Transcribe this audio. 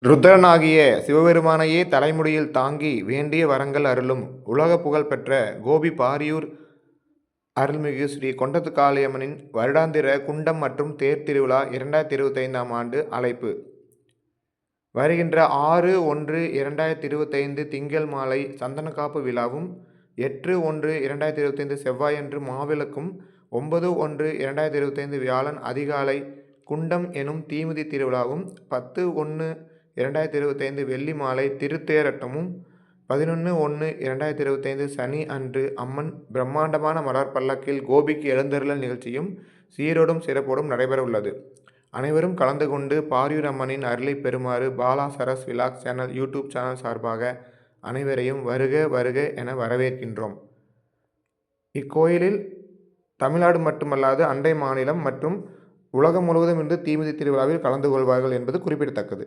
ருத்ரனாகிய சிவபெருமானையே தலைமுடியில் தாங்கி வேண்டிய வரங்கள் அருளும் உலகப் புகழ் பெற்ற கோபி பாரியூர் அருள்மிகு ஸ்ரீ கொண்டத்து காளியம்மனின் வருடாந்திர குண்டம் மற்றும் தேர் திருவிழா 2025ஆம் ஆண்டு அழைப்பு. வருகின்ற 6/1/2025 திங்கள் மாலை சந்தனக்காப்பு விழாவும், 8/1/2025 செவ்வாயன்று மாவிளக்கும், 9/1/2025 வியாழன் அதிகாலை குண்டம் எனும் தீமிதி திருவிழாவும், 10/1/2025 வெள்ளி மாலை திருத்தேரோட்டமும், 11/1/2025 சனி அன்று அம்மன் பிரம்மாண்டமான மலர் பல்லக்கில் கோபிக்கு எழுந்தருளல் நிகழ்ச்சியும் சீரோடும் சிறப்போடும் நடைபெற உள்ளது. அனைவரும் கலந்து கொண்டு பாரியூர் அம்மனின் அருளை பெறுமாறு பாலா சரஸ் விலாக்ஸ் சேனல் யூடியூப் சேனல் சார்பாக அனைவரையும் வருக வருக என வரவேற்கின்றோம். இக்கோயிலில் தமிழ்நாடு மட்டுமல்லாது அண்டை மாநிலம் மற்றும் உலகம் முழுவதும் இருந்து தீமிதி திருவிழாவில் கலந்து கொள்வார்கள் என்பது குறிப்பிடத்தக்கது.